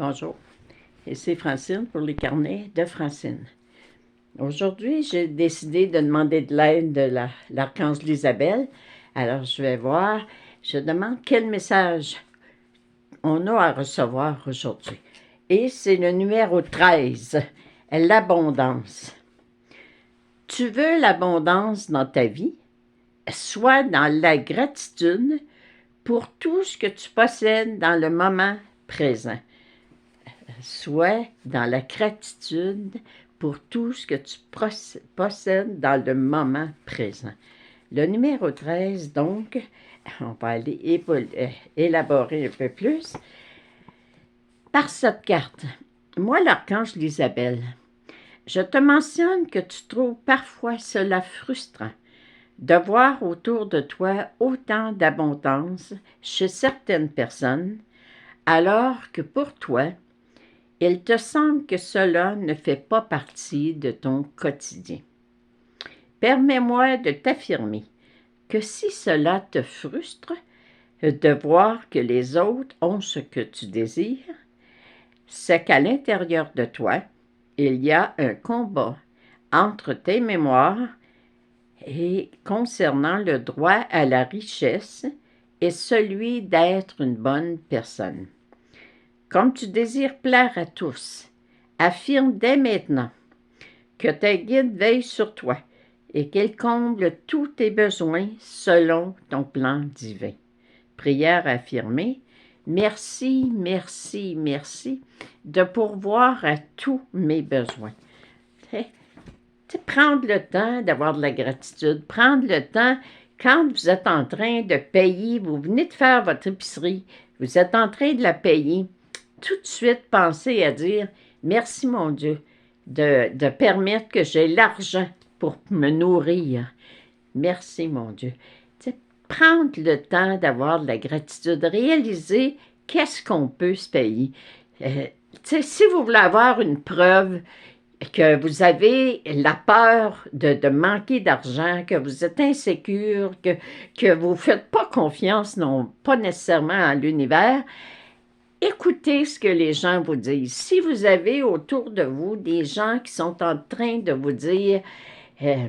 Bonjour, ici Francine pour les carnets de Francine. Aujourd'hui, j'ai décidé de demander de l'aide de l'archange Isabelle. Alors, je vais voir, je demande quel message on a à recevoir aujourd'hui. Et c'est le numéro 13, l'abondance. Tu veux l'abondance dans ta vie? Sois dans la gratitude pour tout ce que tu possèdes dans le moment présent. Sois dans la gratitude pour tout ce que tu possèdes dans le moment présent. Le numéro 13, donc, on va aller élaborer un peu plus. Par cette carte, moi, l'archange Isabelle, je te mentionne que tu trouves parfois cela frustrant de voir autour de toi autant d'abondance chez certaines personnes, alors que pour toi, il te semble que cela ne fait pas partie de ton quotidien. Permets-moi de t'affirmer que si cela te frustre de voir que les autres ont ce que tu désires, c'est qu'à l'intérieur de toi, il y a un combat entre tes mémoires et concernant le droit à la richesse et celui d'être une bonne personne. Comme tu désires plaire à tous, affirme dès maintenant que tes guides veillent sur toi et qu'ils comblent tous tes besoins selon ton plan divin. Prière affirmée. Merci, merci, merci de pourvoir à tous mes besoins. Prendre le temps d'avoir de la gratitude, prendre le temps quand vous êtes en train de payer, vous venez de faire votre épicerie, vous êtes en train de la payer, tout de suite pensez à dire « Merci mon Dieu de permettre que j'ai l'argent pour me nourrir. Merci mon Dieu. » Prendre le temps d'avoir de la gratitude, réaliser qu'est-ce qu'on peut se payer. Si vous voulez avoir une preuve que vous avez la peur de manquer d'argent, que vous êtes insécure, que vous ne faites pas confiance, non pas nécessairement à l'univers, écoutez ce que les gens vous disent. Si vous avez autour de vous des gens qui sont en train de vous dire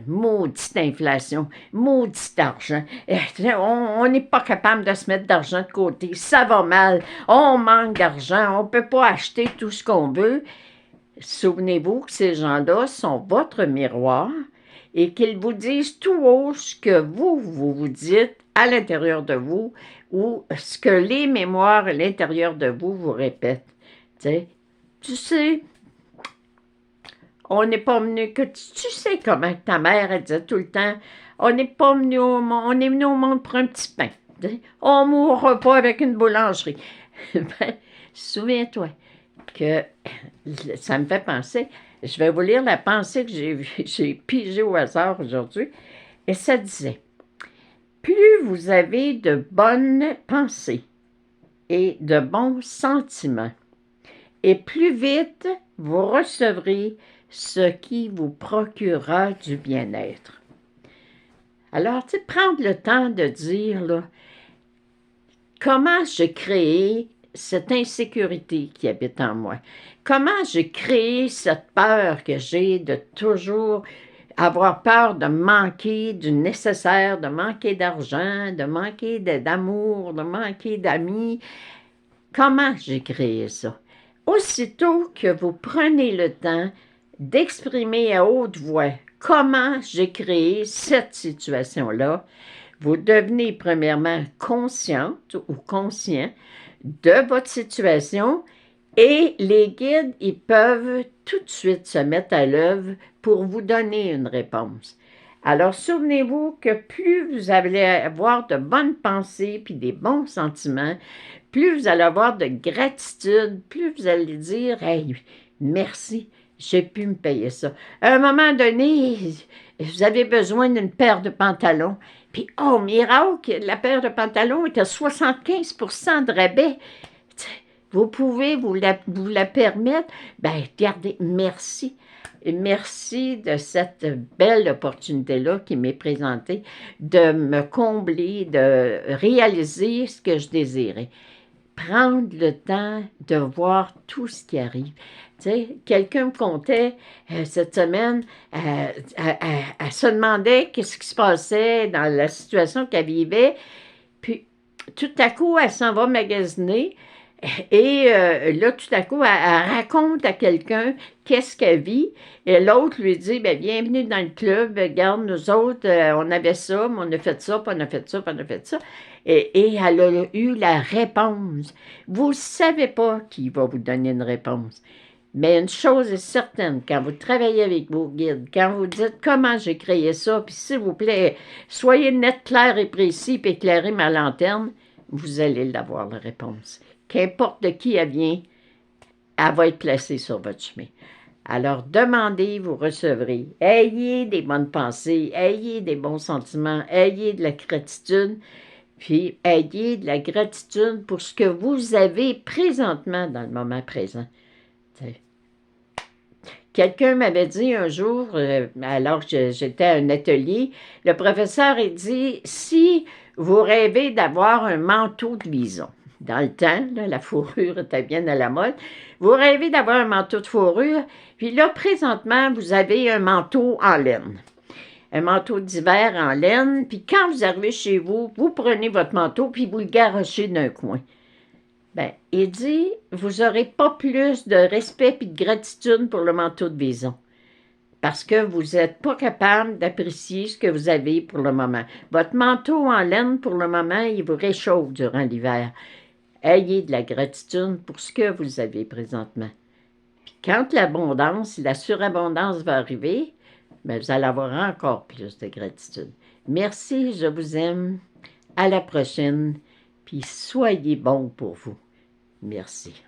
maudite inflation, maudit argent, on n'est pas capable de se mettre d'argent de côté, ça va mal, on manque d'argent, on ne peut pas acheter tout ce qu'on veut. Souvenez-vous que ces gens-là sont votre miroir et qu'ils vous disent tout haut ce que vous dites à l'intérieur de vous ou ce que les mémoires à l'intérieur de vous répètent. Tu sais, on n'est pas venu, que tu sais comment ta mère, elle disait tout le temps, on n'est pas venu au monde, on est venu au monde pour un petit pain. On ne mourra pas avec une boulangerie. Ben, souviens-toi que ça me fait penser, je vais vous lire la pensée que j'ai pigée au hasard aujourd'hui, et ça disait, plus vous avez de bonnes pensées et de bons sentiments, et plus vite vous recevrez ce qui vous procurera du bien-être. Alors, prendre le temps de dire, là, comment j'ai créé cette insécurité qui habite en moi? Comment j'ai créé cette peur que j'ai de toujours avoir peur de manquer du nécessaire, de manquer d'argent, de manquer d'amour, de manquer d'amis? Comment j'ai créé ça? Aussitôt que vous prenez le temps d'exprimer à haute voix comment j'ai créé cette situation-là, vous devenez premièrement consciente ou conscient de votre situation et les guides, ils peuvent tout de suite se mettre à l'œuvre pour vous donner une réponse. Alors, souvenez-vous que plus vous allez avoir de bonnes pensées puis des bons sentiments, plus vous allez avoir de gratitude, plus vous allez dire « Hey, merci, j'ai pu me payer ça. » À un moment donné, vous avez besoin d'une paire de pantalons. Puis, oh, miracle, la paire de pantalons est à 75% de rabais. Vous pouvez vous la permettre. Bien, regardez, merci. Merci de cette belle opportunité-là qui m'est présentée de me combler, de réaliser ce que je désirais. prendre le temps de voir tout ce qui arrive. Tu sais, quelqu'un me contait cette semaine, elle se demandait qu'est-ce qui se passait dans la situation qu'elle vivait, puis tout à coup, elle s'en va magasiner, et là, tout à coup, elle raconte à quelqu'un qu'est-ce qu'elle vit. Et l'autre lui dit, bien, bienvenue dans le club, regarde, nous autres, on avait ça, mais on a fait ça, puis on a fait ça, puis on a fait ça. Et elle a eu la réponse. Vous ne savez pas qui va vous donner une réponse. Mais une chose est certaine, quand vous travaillez avec vos guides, quand vous dites comment j'ai créé ça, puis s'il vous plaît, soyez net, clair et précis, puis éclairez ma lanterne, vous allez l'avoir, la réponse. Qu'importe de qui elle vient, elle va être placée sur votre chemin. Alors, demandez, vous recevrez. Ayez des bonnes pensées, ayez des bons sentiments, ayez de la gratitude, puis ayez de la gratitude pour ce que vous avez présentement dans le moment présent. T'sais. Quelqu'un m'avait dit un jour, alors que j'étais à un atelier, le professeur a dit, si vous rêvez d'avoir un manteau de bison, dans le temps, là, la fourrure était bien à la mode, vous rêvez d'avoir un manteau de fourrure, puis là, présentement, vous avez un manteau en laine. Un manteau d'hiver en laine, puis quand vous arrivez chez vous, vous prenez votre manteau, puis vous le garochez d'un coin. Bien, il dit, vous n'aurez pas plus de respect et de gratitude pour le manteau de bison, parce que vous n'êtes pas capable d'apprécier ce que vous avez pour le moment. Votre manteau en laine, pour le moment, il vous réchauffe durant l'hiver. Ayez de la gratitude pour ce que vous avez présentement. Puis quand l'abondance, la surabondance va arriver, bien, vous allez avoir encore plus de gratitude. Merci, je vous aime. À la prochaine, puis soyez bons pour vous. Merci.